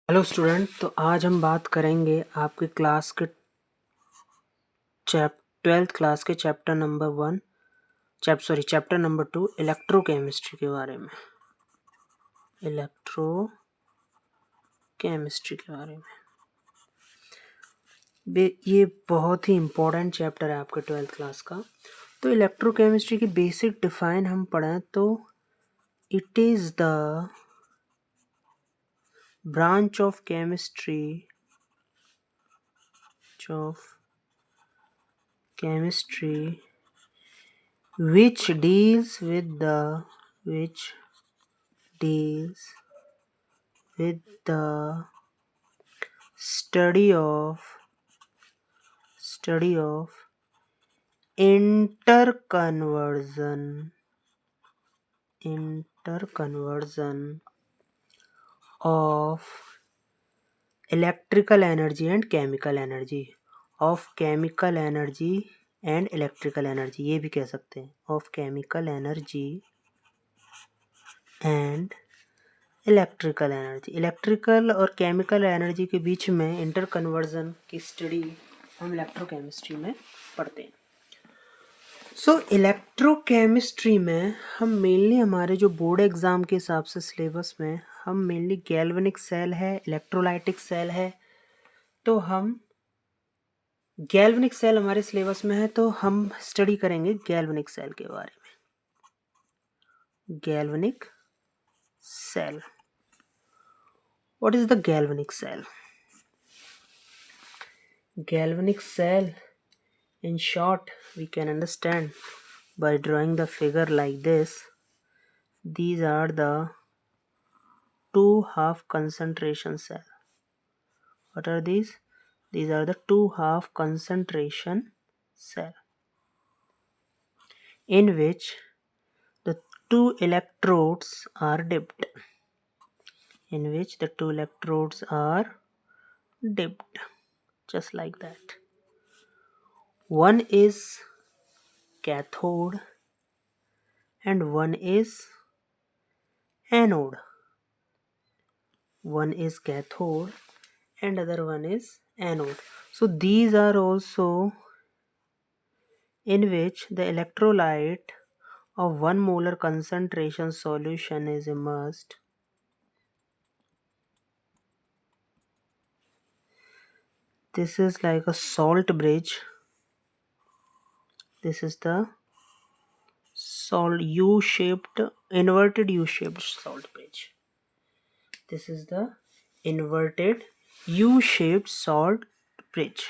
Hello student, तो आज हम बात करेंगे आपके क्लास के 12th क्लास के चैप्टर नंबर 2 इलेक्ट्रोकेमिस्ट्री के बारे में। ये बहुत ही इम्पोर्टेंट चैप्टर है आपके 12th क्लास का। तो इलेक्ट्रोकेमिस्ट्री की बेसिक डिफाइन हम पढ़ें तो it is the branch of chemistry which deals with the study of interconversion of electrical energy and chemical energy, ये भी कह सकते हैं of chemical energy and electrical energy. Electrical और केमिकल एनर्जी के बीच में इंटर कन्वर्जन की स्टडी हम इलेक्ट्रोकेमिस्ट्री में पढ़ते हैं। सो इलेक्ट्रोकेमिस्ट्री में हम मेनली हमारे जो बोर्ड एग्ज़ाम के हिसाब से सिलेबस में हम मेनली गैल्वेनिक सेल है, इलेक्ट्रोलाइटिक सेल है, तो हम गैल्वेनिक सेल हमारे सिलेबस में है, तो हम स्टडी करेंगे गैल्वेनिक सेल के बारे में। Galvanic cell, what is the galvanic cell? Galvanic cell, in short, we can understand by drawing the figure like this. These are the two half concentration cell. What are these? These are the two half concentration cell in which the two electrodes are dipped. Just like that. One is cathode and one is anode. One is cathode and other one is anode. So these are also in which the electrolyte of 1 molar concentration solution is immersed. This is like a salt bridge. This is the inverted U-shaped salt bridge. This is the inverted U-shaped salt bridge.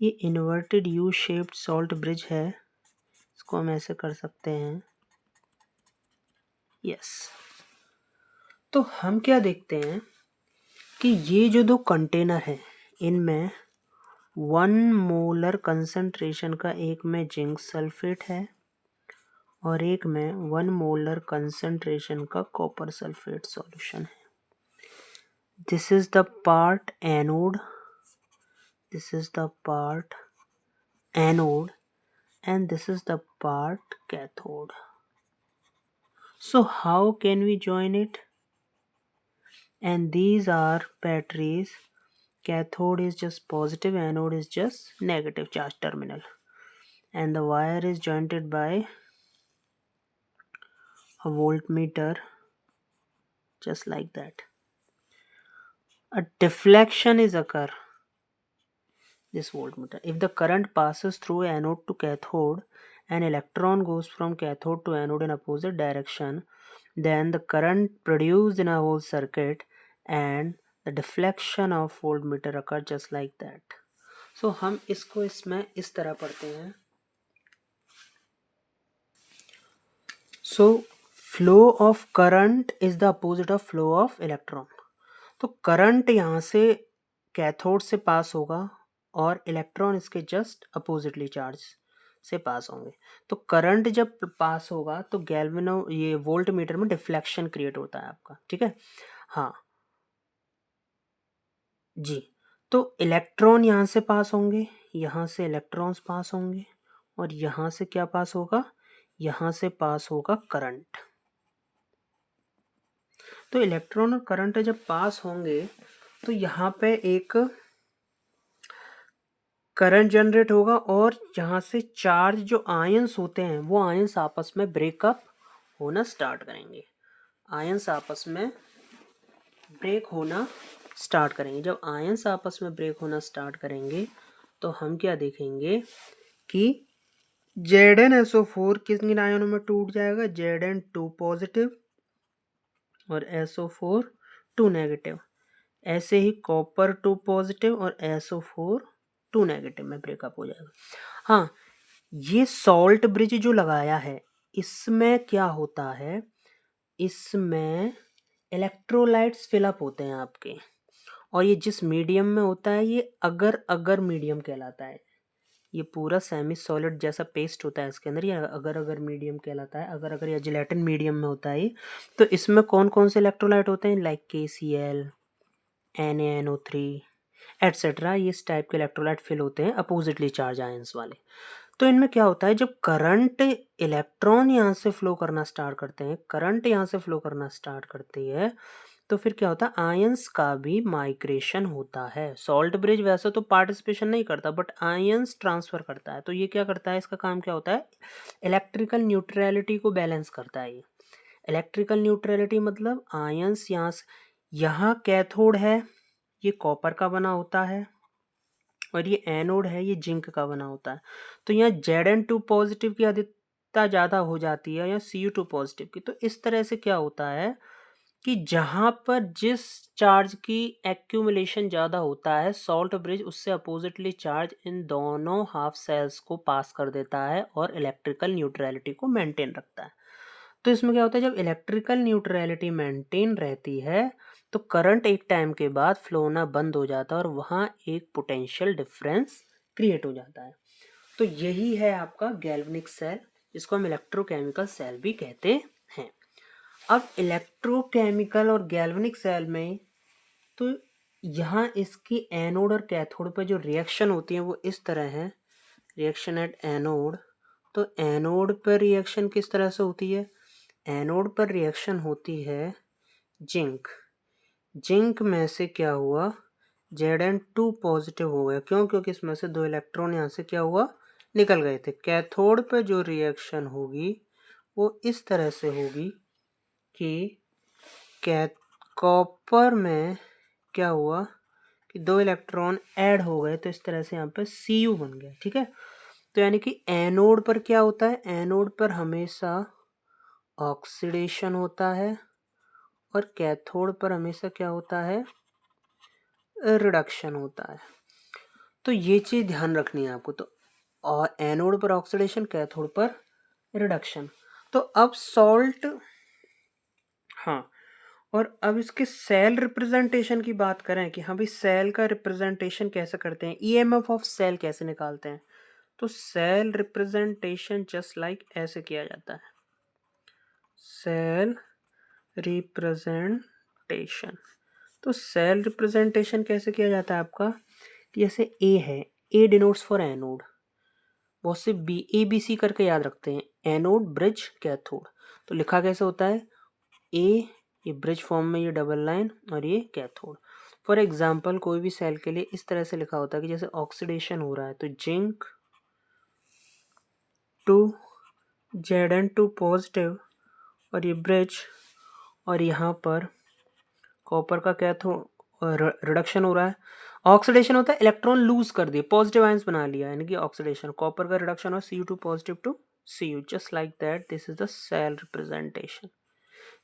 ये inverted U-shaped salt bridge है, इसको हम ऐसे कर सकते हैं। Yes. तो हम क्या देखते हैं कि ये जो दो कंटेनर हैं, इनमें 1 मोलर कंसंट्रेशन का एक में जिंक सल्फेट है और एक में 1 मोलर कंसंट्रेशन का कॉपर सल्फेट सॉल्यूशन है। This is the part anode, and this is the part cathode. So how can we join it? And these are batteries. Cathode is just positive, anode is just negative charge terminal, and the wire is jointed by a voltmeter, just like that. A deflection is occur, this voltmeter. If the current passes through anode to cathode, an electron goes from cathode to anode in opposite direction, then the current produced in a whole circuit and the deflection of voltmeter occur just like that. So हम इसको इसमें इस तरह पढ़ते हैं। So flow of current is the opposite of flow of electron. तो current यहाँ से कैथोड से पास होगा और इलेक्ट्रॉन इसके जस्ट अपोजिटली चार्ज से पास होंगे। तो करंट जब पास होगा तो ये वोल्ट मीटर में डिफ्लेक्शन क्रिएट होता है आपका, ठीक है। हाँ जी, तो इलेक्ट्रॉन यहाँ से पास होंगे, यहाँ से इलेक्ट्रॉन्स पास होंगे और यहाँ से क्या पास होगा, यहाँ से पास होगा करंट। तो इलेक्ट्रॉन और करंट जब पास होंगे तो यहाँ पे एक करंट जनरेट होगा और जहाँ से चार्ज जो आयंस होते हैं वो आयंस आपस में ब्रेकअप होना स्टार्ट करेंगे। आयंस आपस में ब्रेक होना स्टार्ट करेंगे। जब आयंस आपस में ब्रेक होना स्टार्ट करेंगे तो हम क्या देखेंगे कि ZnSO4 किन आयनों में टूट जाएगा, Zn2 पॉजिटिव और SO4 2 नेगेटिव। ऐसे ही कॉपर 2 पॉजिटिव और SO4 2 नेगेटिव में ब्रेकअप हो जाएगा। हाँ, ये सॉल्ट ब्रिज जो लगाया है इसमें क्या होता है, इसमें इलेक्ट्रोलाइट्स फिलअप होते हैं आपके, और ये जिस मीडियम में होता है ये अगर अगर मीडियम कहलाता है। ये पूरा सेमी सॉलिड जैसा पेस्ट होता है इसके अंदर, ये अगर अगर मीडियम कहलाता है। अगर अगर या जिलेटिन मीडियम में होता है। तो इसमें कौन कौन से इलेक्ट्रोलाइट होते हैं, लाइक KCl, NaNO3 एटसेट्रा। ये इस टाइप के इलेक्ट्रोलाइट फिल होते हैं अपोजिटली चार्ज आयंस वाले। तो इनमें क्या होता है, जब करंट इलेक्ट्रॉन यहाँ से फ्लो करना स्टार्ट करते हैं, करंट यहाँ से फ्लो करना स्टार्ट करती है, तो फिर क्या होता है, आयंस का भी माइग्रेशन होता है। सॉल्ट ब्रिज वैसे तो पार्टिसिपेशन नहीं करता बट आयंस ट्रांसफर करता है। तो ये क्या करता है, इसका काम क्या होता है, इलेक्ट्रिकल न्यूट्रलिटी को बैलेंस करता है। ये इलेक्ट्रिकल न्यूट्रलिटी मतलब आयंस यहाँ कैथोड है, ये कॉपर का बना होता है, और ये एनोड है, ये जिंक का बना होता है। तो यहाँ Zn2 पॉजिटिव की अधिकता ज़्यादा हो जाती है या Cu2 पॉजिटिव की। तो इस तरह से क्या होता है कि जहाँ पर जिस चार्ज की एक्यूमुलेशन ज़्यादा होता है, सॉल्ट ब्रिज उससे अपोजिटली चार्ज इन दोनों हाफ सेल्स को पास कर देता है और इलेक्ट्रिकल न्यूट्रलिटी को मेंटेन रखता है। तो इसमें क्या होता है, जब इलेक्ट्रिकल न्यूट्रलिटी मेंटेन रहती है तो करंट एक टाइम के बाद फ्लो होना बंद हो जाता है और वहाँ एक पोटेंशियल डिफरेंस क्रिएट हो जाता है। तो यही है आपका गैल्वेनिक सेल, जिसको हम इलेक्ट्रोकेमिकल सेल भी कहते हैं। अब इलेक्ट्रोकेमिकल और गैल्वेनिक सेल में तो यहाँ इसकी एनोड और कैथोड पर जो रिएक्शन होती है वो इस तरह है, रिएक्शन एट एनोड। तो एनोड पर रिएक्शन किस तरह से होती है, एनोड पर रिएक्शन होती है जिंक। जिंक में से क्या हुआ, Zn2 पॉजिटिव हो गया। क्यों, क्योंकि इसमें से 2 इलेक्ट्रॉन यहाँ से क्या हुआ, निकल गए थे। कैथोड पे जो रिएक्शन होगी वो इस तरह से होगी कि कॉपर में क्या हुआ कि 2 इलेक्ट्रॉन ऐड हो गए, तो इस तरह से यहाँ पे Cu बन गया। ठीक है, तो यानी कि एनोड पर क्या होता है, एनोड पर हमेशा ऑक्सीडेशन होता है और कैथोड पर हमेशा क्या होता है, रिडक्शन होता है। तो ये चीज़ ध्यान रखनी है आपको। तो और एनोड पर ऑक्सीडेशन, कैथोड पर रिडक्शन। तो अब सॉल्ट, हाँ, और अब इसके सेल रिप्रेजेंटेशन की बात करें कि हाँ भाई सेल का रिप्रेजेंटेशन कैसे करते हैं, EMF ऑफ सेल कैसे निकालते हैं। तो सेल रिप्रेजेंटेशन जस्ट लाइक ऐसे किया जाता है, सेल रिप्रेजेंटेशन। तो सेल रिप्रेजेंटेशन कैसे किया जाता है आपका, कि जैसे A है, A डिनोट्स फॉर एनोड, बहुत से ABC करके याद रखते हैं, एनोड ब्रिज कैथोड। तो लिखा कैसे होता है, A, ये ब्रिज फॉर्म में ये डबल लाइन और ये कैथोड। फॉर एग्जांपल कोई भी सेल के लिए इस तरह से लिखा होता है कि जैसे ऑक्सीडेशन हो रहा है तो जिंक 2 Zn2 पॉजिटिव और ये ब्रिज, और यहाँ पर कॉपर का कैथोड रिडक्शन हो रहा है, ऑक्सीडेशन होता है, इलेक्ट्रॉन लूज कर दिए, पॉजिटिव आयंस बना लिया, यानी कि ऑक्सीडेशन, कॉपर का रिडक्शन और Cu2 positive to Cu, just like that. This is the cell representation.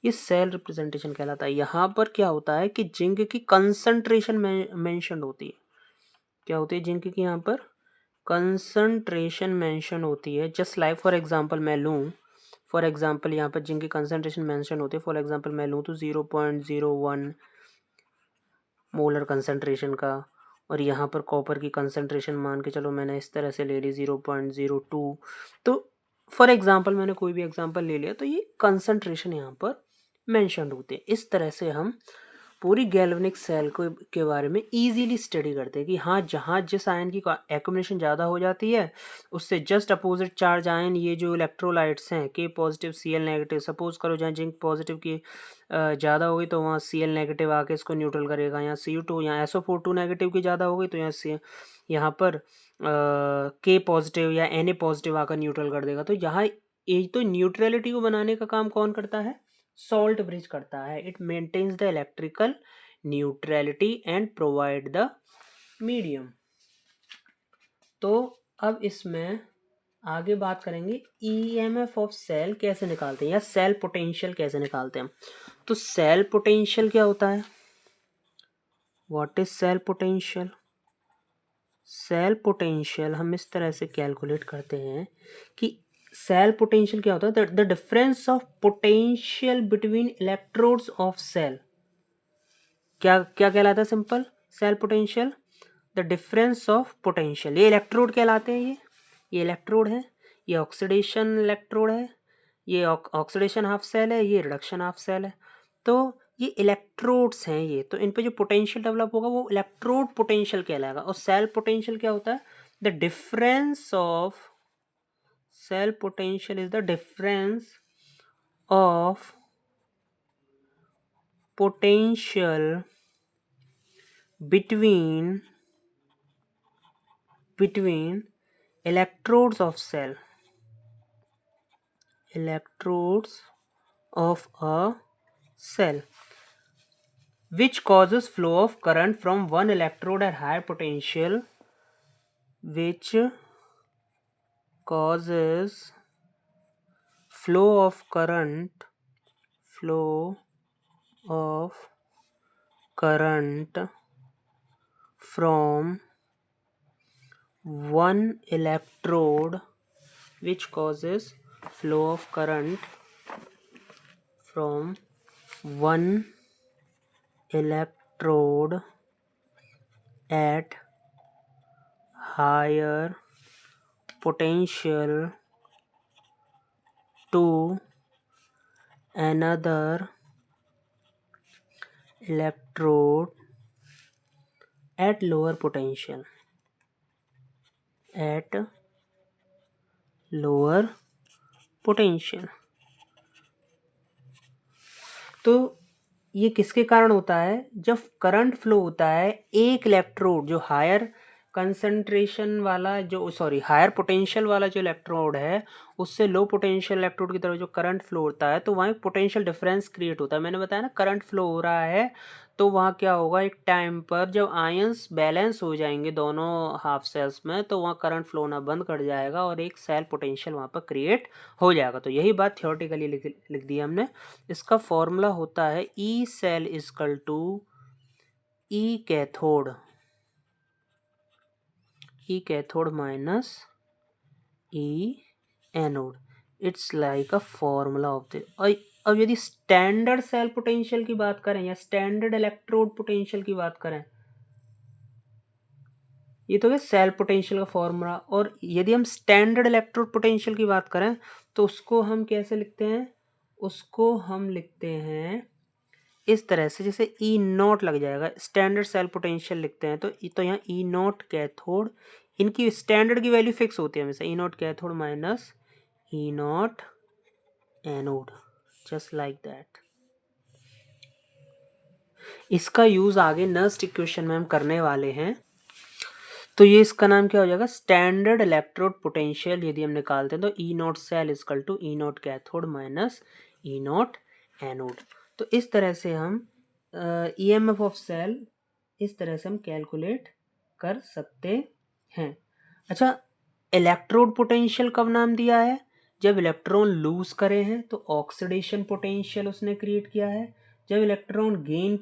ये सेल रिप्रेजेंटेशन कहलाता है। यहाँ पर क्या होता है कि जिंक की कंसंट्रेशन मेंशन होती है। क्या होती है, जिंक की यहाँ पर कंसंट्रेशन मेंशन होती है। जस्ट लाइक फॉर एग्जांपल मैं लूँ, फॉर एग्जांपल यहाँ पर जिंक की कंसंट्रेशन मेंशन होती है। फॉर एग्जांपल मैं लूँ तो 0.01 मोलर कंसंट्रेशन का, और यहाँ पर कॉपर की कंसंट्रेशन मान के चलो मैंने इस तरह से ले ली 0.02। तो फॉर एग्जांपल मैंने कोई भी एग्जांपल ले लिया, तो ये कंसंट्रेशन यहाँ पर मेंशन होते हैं। इस तरह से हम पूरी गैल्वेनिक सेल को के बारे में इजीली स्टडी करते हैं कि हाँ जहाँ जिस आयन की एक्युमुलेशन ज़्यादा हो जाती है उससे जस्ट अपोजिट चार्ज आयन, ये जो इलेक्ट्रोलाइट्स हैं K positive C L negative, suppose करो जहाँ जिंक पॉजिटिव की ज़्यादा होगी तो वहाँ सी एल नेगेटिव आके इसको न्यूट्रल करेगा, यहाँ सी यू टू, यहाँ S O four two negative की ज़्यादा होगी तो यहाँ पर के पॉजिटिव या एन ए पॉजिटिव आकर न्यूट्रल कर देगा। तो यहाँ ये तो न्यूट्रलिटी को बनाने का काम कौन करता है? सॉल्ट ब्रिज करता है। It maintains the electrical neutrality and provide the medium. तो अब इसमें आगे बात करेंगे ईएमएफ ऑफ सेल कैसे निकालते हैं या सेल पोटेंशियल कैसे निकालते हैं। तो सेल पोटेंशियल क्या होता है? What is cell potential? Cell potential हम इस तरह से कैलकुलेट करते हैं कि सेल पोटेंशियल क्या होता है? The difference of potential between electrodes of cell. क्या क्या कहलाता है? Simple cell potential the difference of potential. ये इलेक्ट्रोड कहलाते हैं। ये इलेक्ट्रोड है, ये ऑक्सीडेशन इलेक्ट्रोड है, ये ऑक्सीडेशन हाफ सेल है, ये रिडक्शन हाफ सेल है। तो ये इलेक्ट्रोड्स हैं ये, तो इन पे जो पोटेंशियल डेवलप होगा वो इलेक्ट्रोड पोटेंशियल कहलाएगा। और सेल पोटेंशियल क्या होता है? The difference of cell potential is the difference of potential between electrodes of cell, electrodes of a cell, which causes flow of current from one electrode at higher potential, which causes flow of current from one electrode, which causes flow of current from one electrode at higher potential to another electrode at lower potential, तो ये किसके कारण होता है? जब current flow होता है एक इलेक्ट्रोड जो हायर कंसंट्रेशन वाला हायर पोटेंशियल वाला जो इलेक्ट्रोड है उससे लो पोटेंशियल इलेक्ट्रोड की तरफ जो करंट फ्लो होता है तो वहाँ एक पोटेंशियल डिफरेंस क्रिएट होता है। मैंने बताया ना करंट फ्लो हो रहा है तो वहाँ क्या होगा, एक टाइम पर जब आयंस बैलेंस हो जाएंगे दोनों हाफ सेल्स में तो वहाँ करंट फ्लो होना बंद कर जाएगा और एक सेल पोटेंशियल वहाँ पर क्रिएट हो जाएगा। तो यही बात थियोरेटिकली लिख दी हमने। इसका फॉर्मूला होता है E cell equal to E cathode minus E anode. It's like a formula of the. अब यदि स्टैंडर्ड सेल पोटेंशियल की बात करें या स्टैंडर्ड इलेक्ट्रोड पोटेंशियल की बात करें, ये तो है सेल पोटेंशियल का फॉर्मूला। और यदि हम स्टैंडर्ड इलेक्ट्रोड पोटेंशियल की बात करें तो उसको हम कैसे लिखते हैं? उसको हम लिखते हैं इस तरह से, जैसे ई नॉट लग जाएगा। स्टैंडर्ड सेल पोटेंशियल लिखते हैं तो यहाँ ई नॉट कैथोड, इनकी स्टैंडर्ड की वैल्यू फिक्स होती है हमेशा, E nought cathode minus E nought anode, just like that. इसका यूज आगे नर्स्ट इक्वेशन में हम करने वाले हैं। तो ये इसका नाम क्या हो जाएगा? स्टैंडर्ड इलेक्ट्रोड पोटेंशियल यदि हम निकालते हैं तो E nought cell equal to E nought cathode minus E nought anode. तो इस तरह से हम ईएमएफ ऑफ सेल इस तरह से हम कैलकुलेट कर सकते हैं। अच्छा, इलेक्ट्रोड पोटेंशियल कब नाम दिया है? जब इलेक्ट्रॉन लूज करे हैं तो ऑक्सीडेशन पोटेंशियल उसने क्रिएट किया है। जब इलेक्ट्रॉन गेन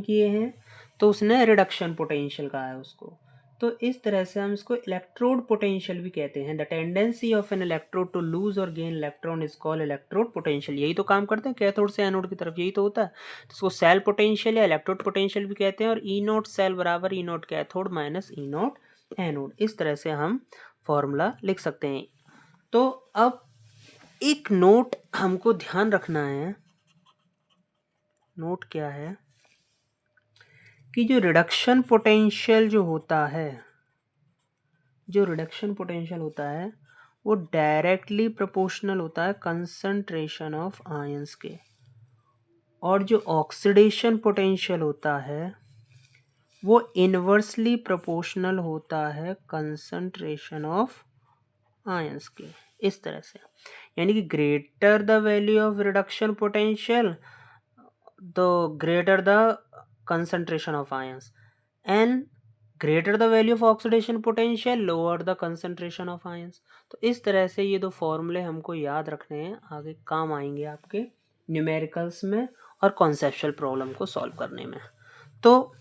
किए हैं तो उसने रिडक्शन पोटेंशियल कहा है उसको। तो इस तरह से हम इसको इलेक्ट्रोड पोटेंशियल भी कहते हैं। The tendency of an electrode to lose और gain electron is called electrode potential. यही तो काम करते हैं कैथोड से एनोड की तरफ, यही तो होता है। तो इसको सेल पोटेंशियल या इलेक्ट्रोड पोटेंशियल भी कहते हैं। और ई नोट सेल बराबर ई नोट कैथोड माइनस ई नोट एनोड, इस तरह से हम फॉर्मूला लिख सकते हैं। तो अब एक नोट हमको ध्यान रखना है। नोट क्या है? कि जो रिडक्शन पोटेंशियल होता है वो डायरेक्टली प्रोपोर्शनल होता है कंसंट्रेशन ऑफ आयंस के, और जो ऑक्सीडेशन पोटेंशियल होता है वो इनवर्सली प्रोपोर्शनल होता है कंसंट्रेशन ऑफ आयंस के। इस तरह से, यानी कि greater the value of reduction potential the greater the concentration of ions, and greater the value of oxidation potential lower the concentration of ions। तो इस तरह से ये दो फॉर्मूले हमको याद रखने हैं, आगे काम आएंगे आपके न्यूमेरिकल्स में और कॉन्सेप्चुअल प्रॉब्लम को सॉल्व करने में। तो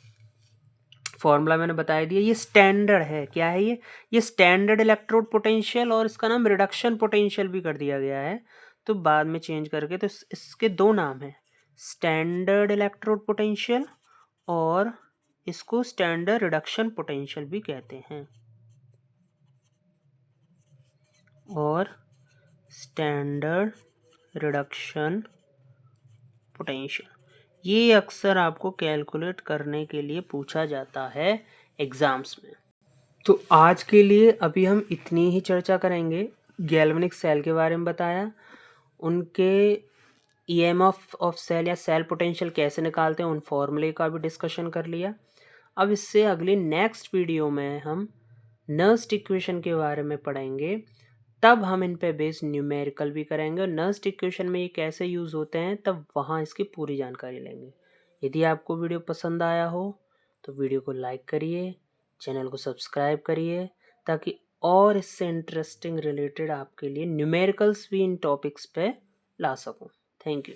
फॉर्मूला मैंने बता दिया, ये स्टैंडर्ड है। क्या है ये स्टैंडर्ड इलेक्ट्रोड पोटेंशियल, और इसका नाम रिडक्शन पोटेंशियल भी कर दिया गया है, तो बाद में चेंज करके। तो इसके दो नाम हैं, स्टैंडर्ड इलेक्ट्रोड पोटेंशियल और इसको स्टैंडर्ड रिडक्शन पोटेंशियल भी कहते हैं, और स्टैंडर्ड रिडक्शन पोटेंशियल ये अक्सर आपको कैलकुलेट करने के लिए पूछा जाता है एग्जाम्स में। तो आज के लिए अभी हम इतनी ही चर्चा करेंगे। गैल्वेनिक सेल के बारे में बताया, उनके ईएमएफ ऑफ सेल या सेल पोटेंशियल कैसे निकालते हैं, उन फॉर्मूले का भी डिस्कशन कर लिया। अब इससे अगले नेक्स्ट वीडियो में हम नर्स्ट इक्वेशन के बारे में पढ़ेंगे, तब हम इन पे बेस्ड न्यूमेरिकल भी करेंगे, और नर्स्ट इक्वेशन में ये कैसे यूज़ होते हैं तब वहाँ इसकी पूरी जानकारी लेंगे। यदि आपको वीडियो पसंद आया हो तो वीडियो को लाइक करिए, चैनल को सब्सक्राइब करिए, ताकि और इससे इंटरेस्टिंग रिलेटेड आपके लिए न्यूमेरिकल्स भी इन टॉपिक्स पे ला सकूं। Thank you.